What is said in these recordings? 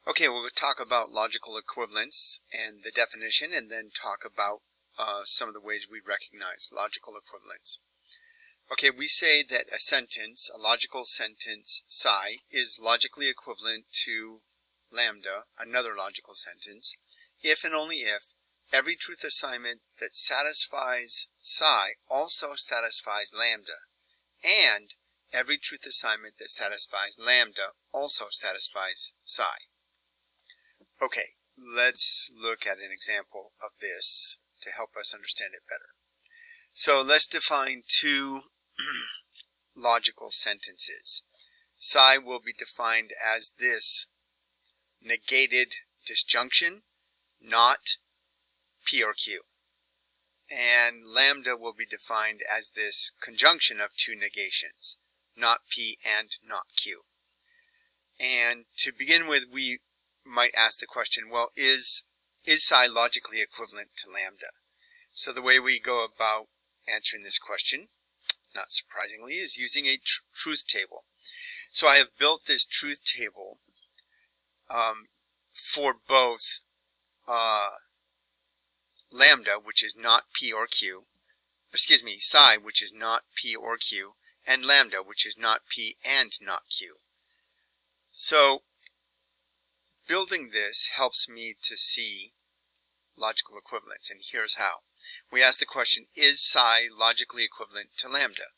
Okay, we'll talk about logical equivalence and the definition, and then talk about some of the ways we recognize logical equivalence. Okay, we say that a sentence, a logical sentence psi, is logically equivalent to lambda, another logical sentence, if and only if every truth assignment that satisfies psi also satisfies lambda, and every truth assignment that satisfies lambda also satisfies psi. Okay, let's look at an example of this to help us understand it better. So let's define two logical sentences. Psi will be defined as this negated disjunction, not P or Q. And lambda will be defined as this conjunction of two negations, not P and not Q. And to begin with, we might ask the question, well, is psi logically equivalent to lambda? So the way we go about answering this question, not surprisingly, is using a truth table. So I have built this truth table for both lambda, which is not P or Q, psi, which is not P or Q, and lambda, which is not P and not Q. So building this helps me to see logical equivalence, and here's how. We ask the question, is psi logically equivalent to lambda?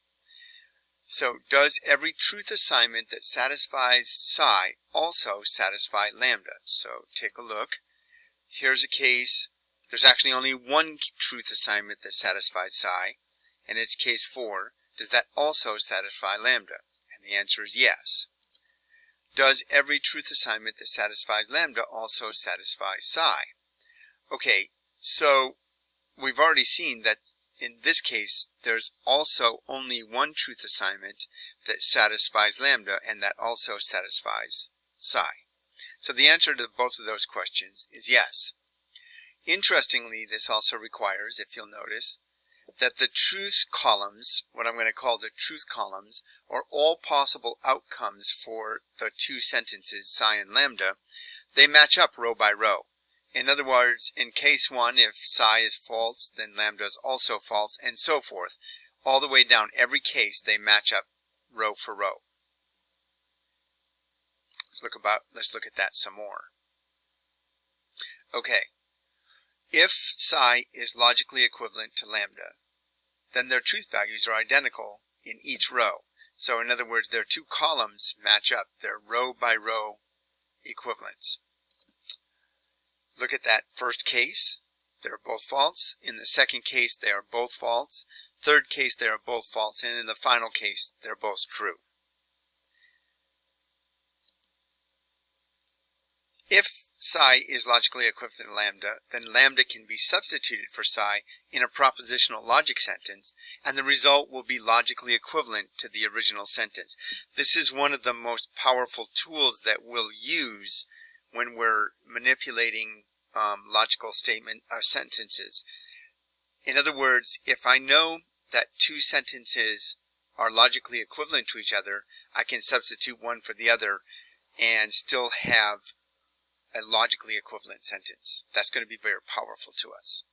So does every truth assignment that satisfies psi also satisfy lambda? So take a look. Here's a case. There's actually only one truth assignment that satisfies psi, and it's case 4. Does that also satisfy lambda? And the answer is yes. Does every truth assignment that satisfies lambda also satisfy psi? Okay, so we've already seen that in this case there's also only one truth assignment that satisfies lambda, and that also satisfies psi. So the answer to both of those questions is yes. Interestingly, this also requires, if you'll notice, that the truth columns, what I'm going to call the truth columns, or all possible outcomes for the two sentences, psi and lambda, they match up row by row. In other words, in case 1, if psi is false, then lambda is also false, and so forth. All the way down every case, they match up row for row. Let's look at that some more. Okay. If psi is logically equivalent to lambda, then their truth values are identical in each row. So in other words, their two columns match up, their row by row equivalence. Look at that first case, they're both false. In the second case, they are both false. Third case, they are both false. And in the final case, they're both true. If psi is logically equivalent to lambda, then lambda can be substituted for psi in a propositional logic sentence, and the result will be logically equivalent to the original sentence. This is one of the most powerful tools that we'll use when we're manipulating logical statement or sentences. In other words, if I know that two sentences are logically equivalent to each other, I can substitute one for the other and still have a logically equivalent sentence. That's going to be very powerful to us.